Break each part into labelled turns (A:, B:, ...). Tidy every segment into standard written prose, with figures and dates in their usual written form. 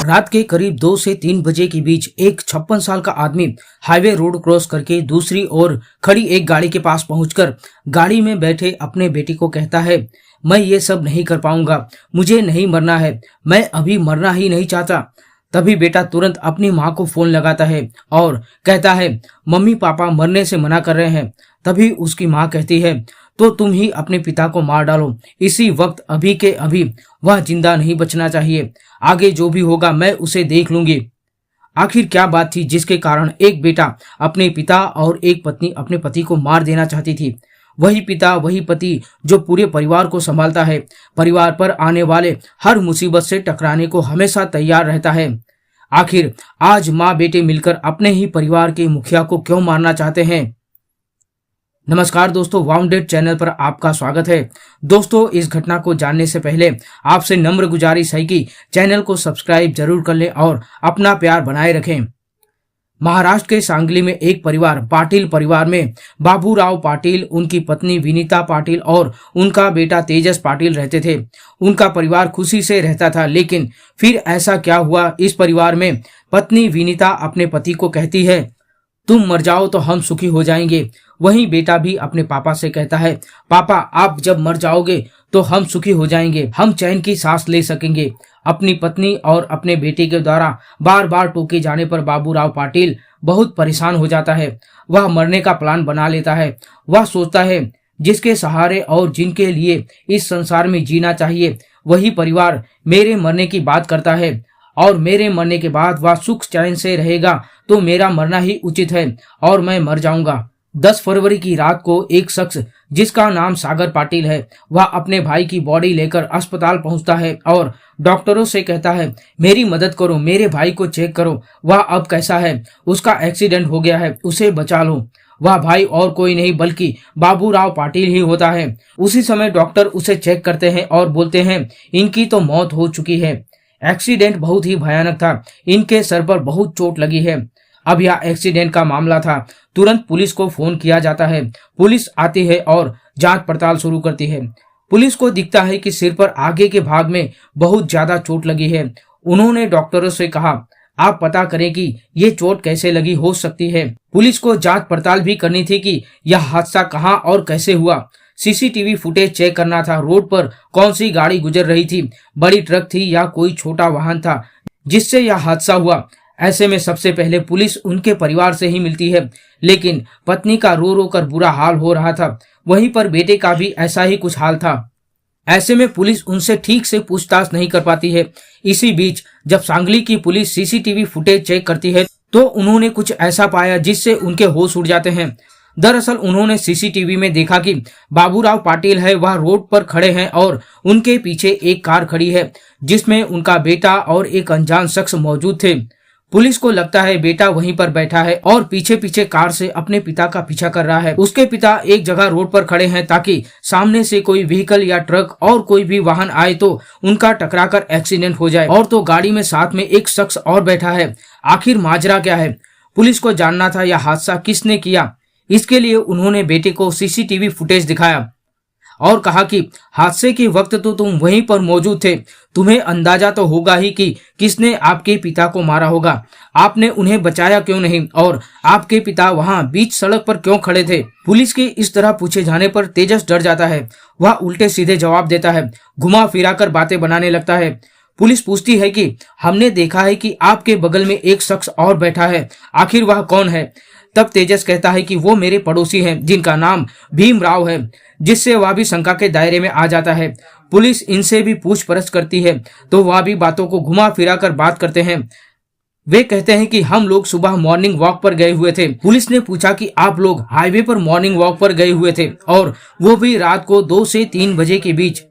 A: रात के करीब 2 से 3 बजे के बीच एक 56 साल का आदमी हाईवे रोड क्रॉस करके दूसरी ओर खड़ी एक गाड़ी के पास पहुंचकर गाड़ी में बैठे अपने बेटे को कहता है, मैं ये सब नहीं कर पाऊंगा, मुझे नहीं मरना है, मैं अभी मरना ही नहीं चाहता। तभी बेटा तुरंत अपनी माँ को फोन लगाता है और कहता है, मम्मी पापा मरने से मना कर रहे हैं। तभी उसकी माँ कहती है, तो तुम ही अपने पिता को मार डालो, इसी वक्त अभी के अभी वह जिंदा नहीं बचना चाहिए, आगे जो भी होगा मैं उसे देख लूंगी। आखिर क्या बात थी जिसके कारण एक बेटा अपने पिता और एक पत्नी अपने पति को मार देना चाहती थी। वही पिता, वही पति जो पूरे परिवार को संभालता है, परिवार पर आने वाले हर मुसीबत से टकराने को हमेशा तैयार रहता है। आखिर आज माँ बेटे मिलकर अपने ही परिवार के मुखिया को क्यों मारना चाहते हैं? नमस्कार दोस्तों, वाउंडेड चैनल पर आपका स्वागत है। दोस्तों, इस घटना को जानने से पहले आपसे नम्र गुजारिश है कि चैनल को सब्सक्राइब जरूर कर लें और अपना प्यार बनाए रखें। महाराष्ट्र के सांगली में एक परिवार, पाटिल परिवार में बाबूराव पाटिल, उनकी पत्नी विनीता पाटिल और उनका बेटा तेजस पाटिल रहते थे। उनका परिवार खुशी से रहता था, लेकिन फिर ऐसा क्या हुआ? इस परिवार में पत्नी विनीता अपने पति को कहती है, तुम मर जाओ तो हम सुखी हो जाएंगे। वहीं बेटा भी अपने पापा से कहता है, पापा आप जब मर जाओगे तो हम सुखी हो जाएंगे, हम चैन की सांस ले सकेंगे। अपनी पत्नी और अपने बेटे के द्वारा बार बार टोके जाने पर बाबूराव पाटिल बहुत परेशान हो जाता है। वह मरने का प्लान बना लेता है। वह सोचता है, जिसके सहारे और जिनके लिए इस संसार में जीना चाहिए, वही परिवार मेरे मरने की बात करता है और मेरे मरने के बाद वह सुख चैन से रहेगा, तो मेरा मरना ही उचित है और मैं मर जाऊंगा। 10 फरवरी की रात को एक शख्स जिसका नाम सागर पाटिल है, वह अपने भाई की बॉडी लेकर अस्पताल पहुंचता है और डॉक्टरों से कहता है, मेरी मदद करो, मेरे भाई को चेक करो, वह अब कैसा है, उसका एक्सीडेंट हो गया है, उसे बचा लो। वह भाई और कोई नहीं बल्कि बाबूराव पाटिल ही होता है। उसी समय डॉक्टर उसे चेक करते हैं और बोलते हैं, इनकी तो मौत हो चुकी है। एक्सीडेंट बहुत ही भयानक था, इनके सर पर बहुत चोट लगी है। अब यह एक्सीडेंट का मामला था। तुरंत पुलिस को फोन किया जाता है। पुलिस आती है और जांच पड़ताल शुरू करती है। पुलिस को दिखता है कि सिर पर आगे के भाग में बहुत ज्यादा चोट लगी है। उन्होंने डॉक्टरों से कहा, आप पता करें कि ये चोट कैसे लगी हो सकती है। पुलिस को जांच पड़ताल भी करनी थी कि यह हादसा कहाँ और कैसे हुआ। सीसीटीवी फुटेज चेक करना था। रोड पर कौन सी गाड़ी गुजर रही थी, बड़ी ट्रक थी या कोई छोटा वाहन था जिससे यह हादसा हुआ। ऐसे में सबसे पहले पुलिस उनके परिवार से ही मिलती है, लेकिन पत्नी का रो रो कर बुरा हाल हो रहा था। वहीं पर बेटे का भी ऐसा ही कुछ हाल था। ऐसे में पुलिस उनसे ठीक से पूछताछ नहीं कर पाती है। इसी बीच जब सांगली की पुलिस सीसीटीवी फुटेज चेक करती है तो उन्होंने कुछ ऐसा पाया जिससे उनके होश उड़ जाते हैं। दरअसल उन्होंने सीसीटीवी में देखा कि बाबूराव पाटिल है, वह रोड पर खड़े हैं और उनके पीछे एक कार खड़ी है जिसमें उनका बेटा और एक अनजान शख्स मौजूद थे। पुलिस को लगता है बेटा वहीं पर बैठा है और पीछे पीछे कार से अपने पिता का पीछा कर रहा है। उसके पिता एक जगह रोड पर खड़े हैं ताकि सामने से कोई व्हीकल या ट्रक और कोई भी वाहन आए तो उनका टकराकर एक्सीडेंट हो जाए। और तो गाड़ी में साथ में एक शख्स और बैठा है। आखिर माजरा क्या है? पुलिस को जानना था यह हादसा किसने किया। इसके लिए उन्होंने बेटे को सीसीटीवी फुटेज दिखाया और कहा कि हादसे के वक्त तो तुम वहीं पर मौजूद थे, तुम्हें अंदाजा तो होगा ही कि किसने आपके पिता को मारा होगा। आपने उन्हें बचाया क्यों नहीं और आपके पिता वहां बीच सड़क पर क्यों खड़े थे? पुलिस के इस तरह पूछे जाने पर तेजस डर जाता है। वह उल्टे सीधे जवाब देता है, घुमा फिरा कर बातें बनाने लगता है। पुलिस पूछती है कि हमने देखा है कि आपके बगल में एक शख्स और बैठा है, आखिर वह कौन है? तब तेजस कहता है कि वो मेरे पड़ोसी हैं जिनका नाम भीमराव है, जिससे वह भी शंका के दायरे में आ जाता है। पुलिस इनसे भी पूछपरछ करती है तो वह भी बातों को घुमा फिरा कर बात करते हैं। वे कहते हैं कि हम लोग सुबह मॉर्निंग वॉक पर गए हुए थे। पुलिस ने पूछा कि आप लोग हाईवे पर मॉर्निंग वॉक पर गए हुए थे और वो भी रात को 2 से 3 बजे के बीच।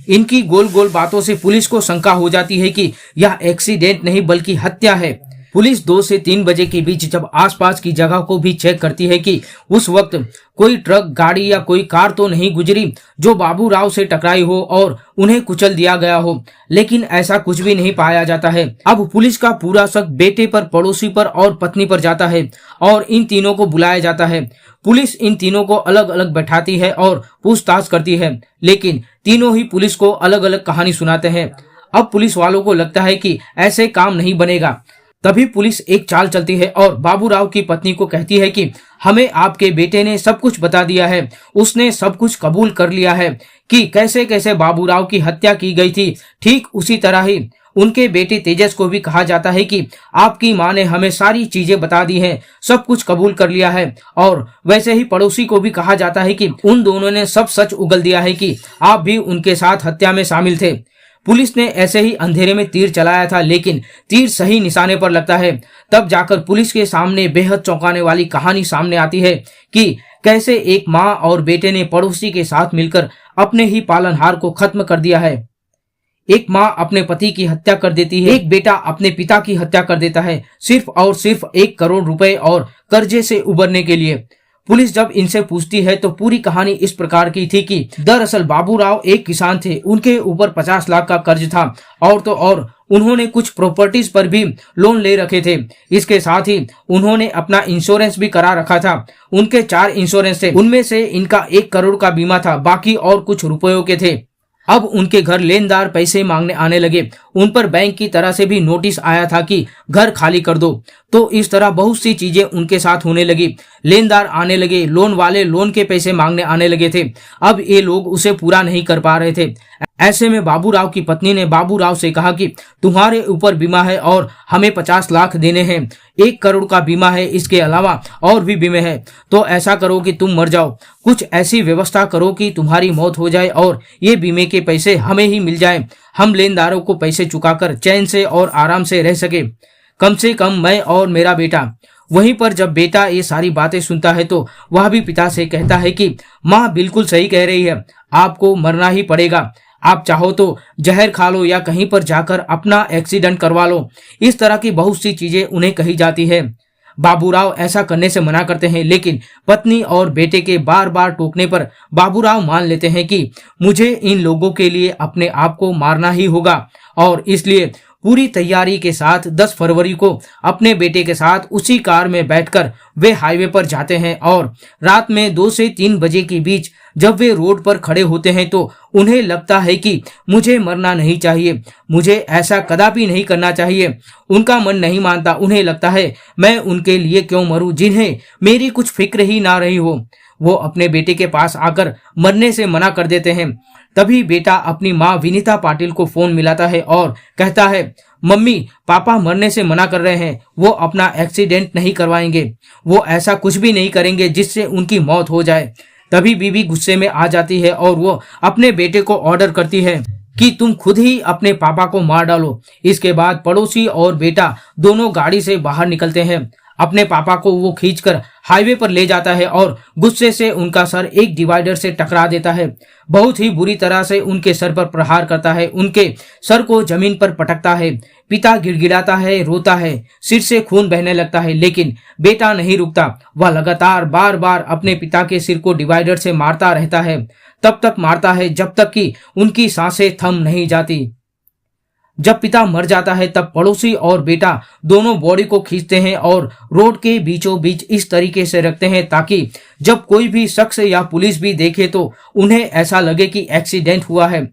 A: इनकी गोल गोल बातों से पुलिस को शंका हो जाती है कि यह एक्सीडेंट नहीं बल्कि हत्या है। पुलिस 2 से 3 बजे के बीच जब आसपास की जगह को भी चेक करती है कि उस वक्त कोई ट्रक, गाड़ी या कोई कार तो नहीं गुजरी जो बाबूराव से टकराई हो और उन्हें कुचल दिया गया हो, लेकिन ऐसा कुछ भी नहीं पाया जाता है। अब पुलिस का पूरा शक बेटे पर, पड़ोसी पर और पत्नी पर जाता है और इन तीनों को बुलाया जाता है। पुलिस इन तीनों को अलग अलग बैठाती है और पूछताछ करती है, लेकिन तीनों ही पुलिस को अलग अलग कहानी सुनाते हैं। अब पुलिस वालों को लगता है कि ऐसे काम नहीं बनेगा। तभी पुलिस एक चाल चलती है और बाबूराव की पत्नी को कहती है कि हमें आपके बेटे ने सब कुछ बता दिया है, उसने सब कुछ कबूल कर लिया है कि कैसे कैसे बाबूराव की हत्या की गई थी। ठीक उसी तरह ही उनके बेटे तेजस को भी कहा जाता है कि आपकी माँ ने हमें सारी चीजें बता दी हैं, सब कुछ कबूल कर लिया है। और वैसे ही पड़ोसी को भी कहा जाता है कि उन दोनों ने सब सच उगल दिया है कि आप भी उनके साथ हत्या में शामिल थे। पुलिस ने ऐसे ही अंधेरे में तीर चलाया था, लेकिन तीर सही निशाने पर लगता है। तब जाकर पुलिस के सामने बेहद चौंकाने वाली कहानी सामने आती है कि कैसे एक माँ और बेटे ने पड़ोसी के साथ मिलकर अपने ही पालनहार को खत्म कर दिया है। एक माँ अपने पति की हत्या कर देती है, एक बेटा अपने पिता की हत्या कर देता है, सिर्फ और सिर्फ 1 करोड़ रुपए और कर्जे से उबरने के लिए। पुलिस जब इनसे पूछती है तो पूरी कहानी इस प्रकार की थी कि दरअसल बाबूराव एक किसान थे, उनके ऊपर 50 लाख का कर्ज था और तो और उन्होंने कुछ प्रॉपर्टीज पर भी लोन ले रखे थे। इसके साथ ही उन्होंने अपना इंश्योरेंस भी करा रखा था। उनके 4 इंश्योरेंस थे, उनमें से इनका 1 करोड़ का बीमा था, बाकी और कुछ रुपयों के थे। अब उनके घर लेनदार पैसे मांगने आने लगे। उन पर बैंक की तरह से भी नोटिस आया था कि घर खाली कर दो। तो इस तरह बहुत सी चीजें उनके साथ होने लगी। लेनदार आने लगे, लोन वाले लोन के पैसे मांगने आने लगे थे। अब ये लोग उसे पूरा नहीं कर पा रहे थे। ऐसे में बाबूराव की पत्नी ने बाबूराव से कहा कि तुम्हारे ऊपर बीमा है और हमें 50 लाख देने हैं, 1 करोड़ का बीमा है, इसके अलावा और भी बीमे हैं। तो ऐसा करो कि तुम मर जाओ, कुछ ऐसी व्यवस्था करो कि तुम्हारी मौत हो जाए और ये बीमे के पैसे हमें ही मिल जाए। हम लेनदारों को पैसे चुकाकर चैन से और आराम से रह सके, कम से कम मैं और मेरा बेटा। वहीं पर जब बेटा ये सारी बातें सुनता है तो वह भी पिता से कहता है कि माँ बिल्कुल सही कह रही है, आपको मरना ही पड़ेगा। आप चाहो तो जहर खा लो या कहीं पर जाकर अपना एक्सीडेंट करवा लो। इस तरह की बहुत सी चीजें उन्हें कही जाती है। बाबूराव ऐसा करने से मना करते हैं, लेकिन पत्नी और बेटे के बार बार टोकने पर बाबूराव मान लेते हैं कि मुझे इन लोगों के लिए अपने आप को मारना ही होगा। और इसलिए पूरी तैयारी के साथ 10 फरवरी को अपने बेटे के साथ उसी कार में बैठकर वे हाईवे पर जाते हैं। और रात में 2 से 3 बजे के बीच जब वे रोड पर खड़े होते हैं तो उन्हें लगता है कि मुझे मरना नहीं चाहिए, मुझे ऐसा कदापि नहीं करना चाहिए। उनका मन नहीं मानता, उन्हें लगता है मैं उनके लिए क्यों मरूं जिन्हें मेरी कुछ फिक्र ही ना रही हो। वो अपने बेटे के पास आकर मरने से मना कर देते हैं। तभी बेटा अपनी माँ विनीता पाटिल को फोन मिलाता है और कहता है, मम्मी पापा मरने से मना कर रहे हैं, वो अपना एक्सीडेंट नहीं करवाएंगे, वो ऐसा कुछ भी नहीं करेंगे जिससे उनकी मौत हो जाए। तभी बीवी गुस्से में आ जाती है और वो अपने बेटे को ऑर्डर करती है कि तुम खुद ही अपने पापा को मार डालो। इसके बाद पड़ोसी और बेटा दोनों गाड़ी से बाहर निकलते हैं। अपने पापा को वो खींचकर हाईवे पर ले जाता है और गुस्से से उनका सर एक डिवाइडर से टकरा देता है। बहुत ही बुरी तरह से उनके सर पर प्रहार करता है, उनके सर को जमीन पर पटकता है। पिता गिड़गिड़ाता है, रोता है, सिर से खून बहने लगता है, लेकिन बेटा नहीं रुकता। वह लगातार बार बार अपने पिता के सिर को डिवाइडर से मारता रहता है। तब तक मारता है जब तक कि उनकी सांसें थम नहीं जाती। जब पिता मर जाता है तब पड़ोसी और बेटा दोनों बॉडी को खींचते हैं और रोड के बीचों बीच इस तरीके से रखते हैं ताकि जब कोई भी शख्स या पुलिस भी देखे तो उन्हें ऐसा लगे कि एक्सीडेंट हुआ है।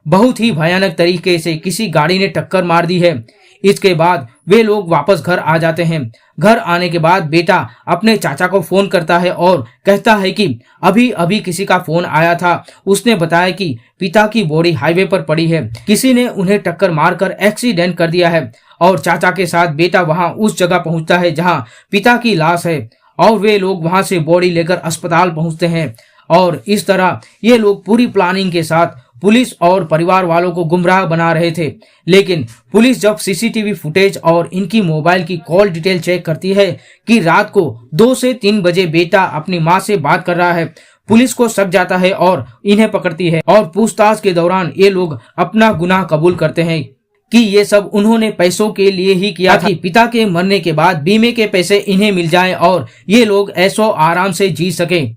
A: बहुत ही भयानक तरीके से किसी गाड़ी ने टक्कर मार दी है। इसके बाद वे लोग वापस घर आ जाते हैं। घर आने के बाद बेटा अपने चाचा को फोन करता है और कहता है कि अभी अभी किसी का फोन आया था, उसने बताया कि पिता की बॉडी हाईवे पर पड़ी है, किसी ने उन्हें टक्कर मारकर एक्सीडेंट कर दिया है। और चाचा के साथ बेटा वहां उस जगह पहुंचता है जहां पिता की लाश है और वे लोग वहां से बॉडी लेकर अस्पताल पहुंचते हैं। और इस तरह ये लोग पूरी प्लानिंग के साथ पुलिस और परिवार वालों को गुमराह बना रहे थे। लेकिन पुलिस जब सीसीटीवी फुटेज और इनकी मोबाइल की कॉल डिटेल चेक करती है कि रात को 2 से 3 बजे बेटा अपनी माँ से बात कर रहा है, पुलिस को शक जाता है और इन्हें पकड़ती है। और पूछताछ के दौरान ये लोग अपना गुनाह कबूल करते हैं कि ये सब उन्होंने पैसों के लिए ही किया था। पिता के मरने के बाद बीमे के पैसे इन्हें मिल जाएं और ये लोग ऐशो आराम से जी सके।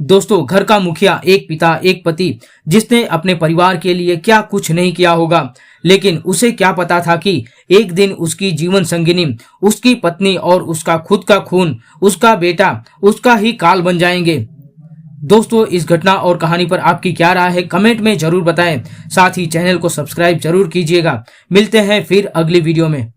A: दोस्तों, घर का मुखिया, एक पिता, एक पति जिसने अपने परिवार के लिए क्या कुछ नहीं किया होगा, लेकिन उसे क्या पता था कि एक दिन उसकी जीवन संगिनी, उसकी पत्नी और उसका खुद का खून, उसका बेटा, उसका ही काल बन जाएंगे। दोस्तों, इस घटना और कहानी पर आपकी क्या राय है कमेंट में जरूर बताएं। साथ ही चैनल को सब्सक्राइब जरूर कीजिएगा। मिलते हैं फिर अगली वीडियो में।